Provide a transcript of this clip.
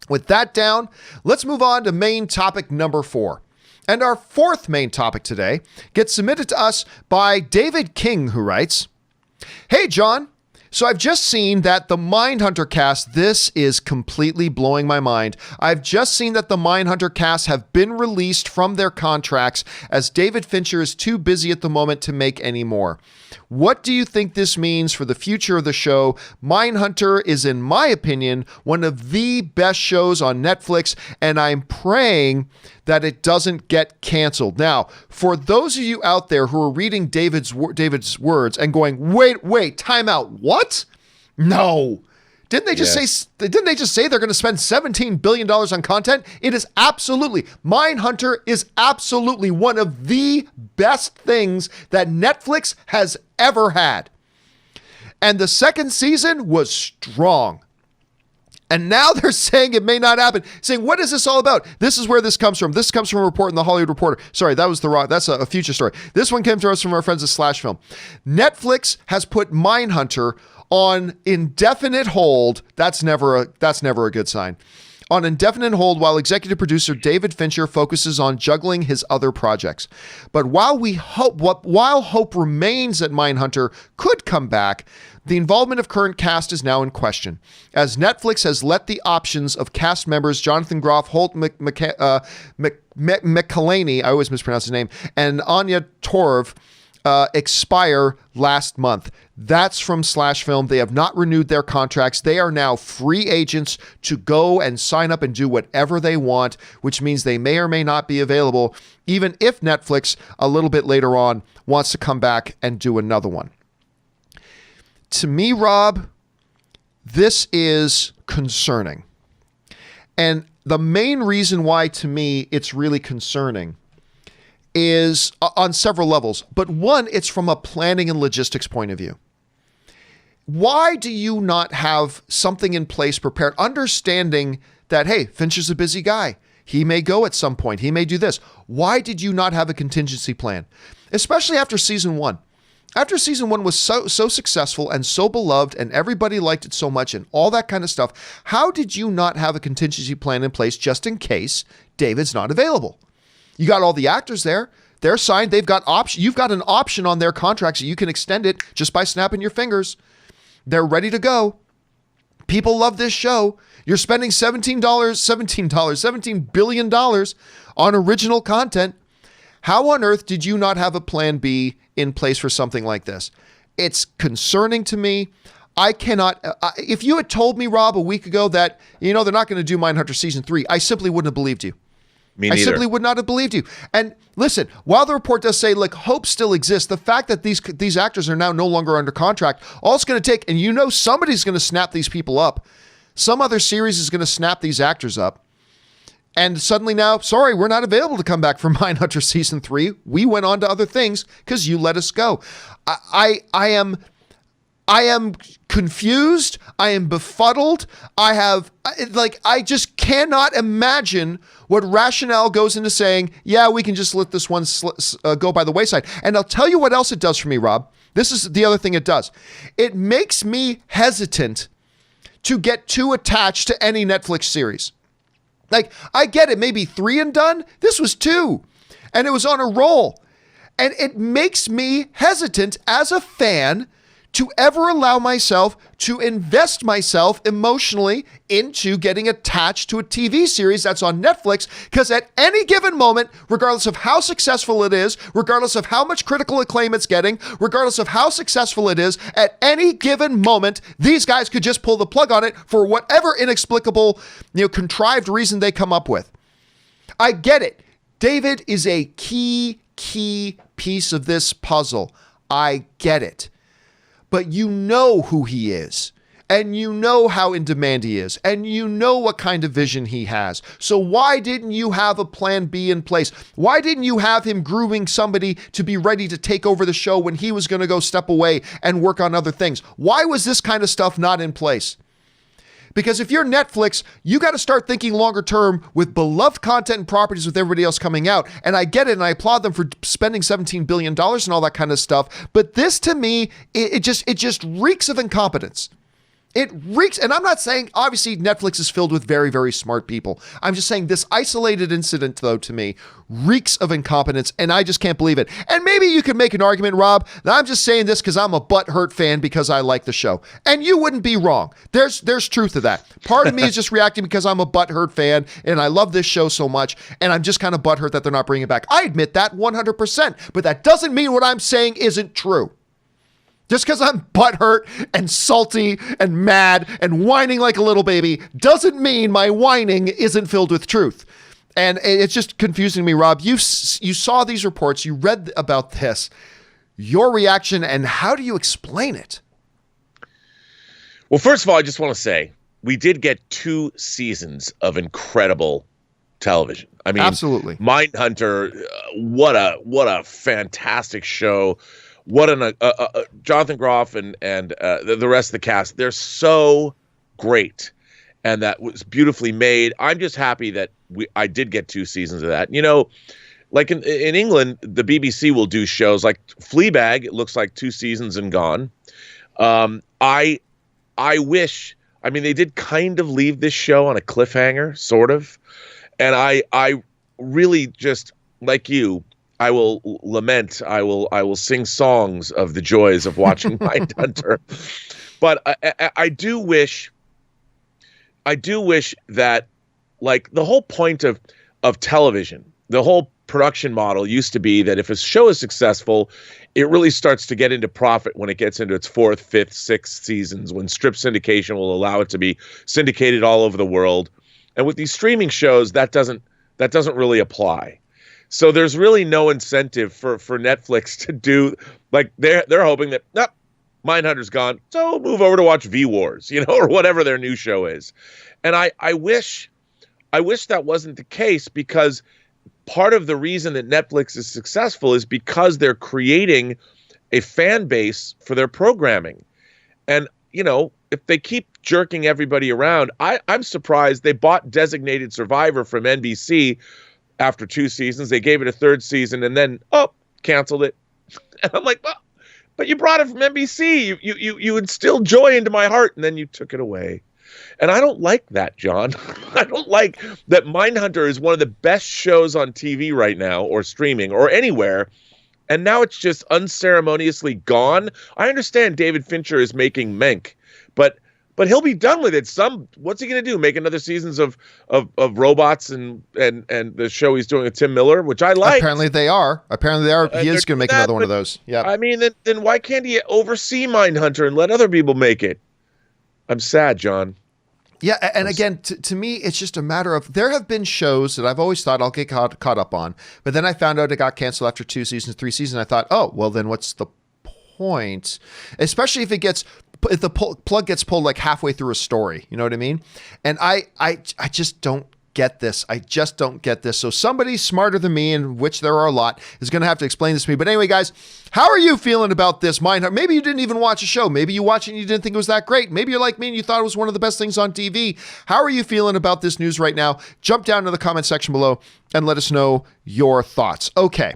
With that down, let's move on to main topic number 4. And our fourth main topic today gets submitted to us by David King, who writes, "Hey, John. So I've just seen that the Mindhunter cast, this is completely blowing my mind. I've just seen that the Mindhunter cast have been released from their contracts as David Fincher is too busy at the moment to make any more. What do you think this means for the future of the show? Mindhunter is, in my opinion, one of the best shows on Netflix, and I'm praying that it doesn't get canceled." Now, for those of you out there who are reading David's words and going, wait, time out, what? No. Didn't they just say they're going to spend $17 billion on content? It is absolutely, Mindhunter is absolutely one of the best things that Netflix has ever had. And the second season was strong. And now they're saying it may not happen. Saying, what is this all about? This is where this comes from. This comes from a report in the Hollywood Reporter. Sorry, that's a future story. This one came to us from our friends at Slash Film. Netflix has put Mindhunter on indefinite hold. That's never a good sign. On indefinite hold while executive producer David Fincher focuses on juggling his other projects. But while hope remains that Mindhunter could come back, the involvement of current cast is now in question, as Netflix has let the options of cast members Jonathan Groff, Holt McElhaney, I always mispronounce his name, and Anya Torv expire last month. That's from Slash Film. They have not renewed their contracts. They are now free agents to go and sign up and do whatever they want, which means they may or may not be available, even if Netflix a little bit later on wants to come back and do another one. To me, Rob, this is concerning. And the main reason why, to me, it's really concerning is on several levels. But one, it's from a planning and logistics point of view. Why do you not have something in place prepared, understanding that, hey, Fincher's a busy guy. He may go at some point. He may do this. Why did you not have a contingency plan? Especially after season 1. After season 1 was so successful and so beloved and everybody liked it so much and all that kind of stuff, how did you not have a contingency plan in place just in case David's not available? You got all the actors there. They're signed. They've got you've got an option on their contracts that you can extend it just by snapping your fingers. They're ready to go. People love this show. You're spending $17 billion on original content. How on earth did you not have a plan B in place for something like this? It's concerning to me. I cannot, if you had told me, Rob, a week ago that, they're not going to do Mindhunter season 3, I simply wouldn't have believed you. Me neither. I simply would not have believed you. And listen, while the report does say, hope still exists, the fact that these actors are now no longer under contract, all it's going to take, and somebody's going to snap these people up. Some other series is going to snap these actors up. And suddenly now, sorry, we're not available to come back for Mindhunter season 3. We went on to other things because you let us go. I am confused. I am befuddled. I just cannot imagine what rationale goes into saying, yeah, we can just let this one go by the wayside. And I'll tell you what else it does for me, Rob. This is the other thing it does. It makes me hesitant to get too attached to any Netflix series. I get it, maybe 3 and done. This was 2, and it was on a roll. And it makes me hesitant as a fan to ever allow myself to invest myself emotionally into getting attached to a TV series that's on Netflix, because at any given moment, regardless of how successful it is, regardless of how much critical acclaim it's getting, regardless of how successful it is, at any given moment, these guys could just pull the plug on it for whatever inexplicable, contrived reason they come up with. I get it. David is a key piece of this puzzle. I get it. But you know who he is, and you know how in demand he is, and you know what kind of vision he has. So why didn't you have a plan B in place? Why didn't you have him grooming somebody to be ready to take over the show when he was going to go step away and work on other things? Why was this kind of stuff not in place? Because if you're Netflix, you got to start thinking longer term with beloved content and properties with everybody else coming out. And I get it, and I applaud them for spending $17 billion and all that kind of stuff. But this, to me, it just reeks of incompetence. It reeks, and I'm not saying, obviously, Netflix is filled with very, very smart people. I'm just saying this isolated incident, though, to me, reeks of incompetence, and I just can't believe it. And maybe you could make an argument, Rob, that I'm just saying this because I'm a butthurt fan because I like the show. And you wouldn't be wrong. There's truth to that. Part of me is just reacting because I'm a butthurt fan, and I love this show so much, and I'm just kind of butthurt that they're not bringing it back. I admit that 100%, but that doesn't mean what I'm saying isn't true. Just because I'm butthurt and salty and mad and whining like a little baby doesn't mean my whining isn't filled with truth. And it's just confusing me, Rob. You saw these reports. You read about this. Your reaction, and how do you explain it? Well, first of all, I just want to say we did get 2 seasons of incredible television. I mean, absolutely. Mindhunter, what a fantastic show. What an Jonathan Groff and the rest of the cast. They're so great, and that was beautifully made. I'm just happy that I did get 2 seasons of that. You know, like in England, the BBC will do shows like Fleabag. It looks like 2 seasons and gone. I wish. I mean, they did kind of leave this show on a cliffhanger, sort of, and I really just, like you, I will lament. I will sing songs of the joys of watching Mindhunter. But I do wish that, like, the whole point of television, the whole production model used to be that if a show is successful, it really starts to get into profit when it gets into its 4th, 5th, 6th seasons, when strip syndication will allow it to be syndicated all over the world. And with these streaming shows, that doesn't really apply. So there's really no incentive for Netflix to do, like, they're hoping that, nope, Mindhunter's gone, so move over to watch V-Wars, or whatever their new show is. And I wish that wasn't the case, because part of the reason that Netflix is successful is because they're creating a fan base for their programming. And, if they keep jerking everybody around, I'm surprised they bought Designated Survivor from NBC. After 2 seasons, they gave it a 3rd season and then, canceled it. And I'm like, well, but you brought it from NBC. You instilled joy into my heart, and then you took it away. And I don't like that, John. I don't like that Mindhunter is one of the best shows on TV right now, or streaming, or anywhere, and now it's just unceremoniously gone. I understand David Fincher is making Menk, but he'll be done with it. What's he going to do? Make another seasons of robots and the show he's doing with Tim Miller, which I like. Apparently they are. He is going to make another one of those. Yeah. I mean, then why can't he oversee Mindhunter and let other people make it? I'm sad, John. Yeah, and again, to me, it's just a matter of, there have been shows that I've always thought I'll get caught up on, but then I found out it got canceled after 2 seasons, 3 seasons. I thought, oh, well, then what's the point? Especially if the plug gets pulled like halfway through a story, you know what I mean? And I just don't get this. I just don't get this. So somebody smarter than me, in which there are a lot, is going to have to explain this to me. But anyway, guys, how are you feeling about this Mindhunter? Maybe you didn't even watch a show. Maybe you watched it and you didn't think it was that great. Maybe you're like me and you thought it was one of the best things on TV. How are you feeling about this news right now? Jump down to the comment section below and let us know your thoughts. Okay.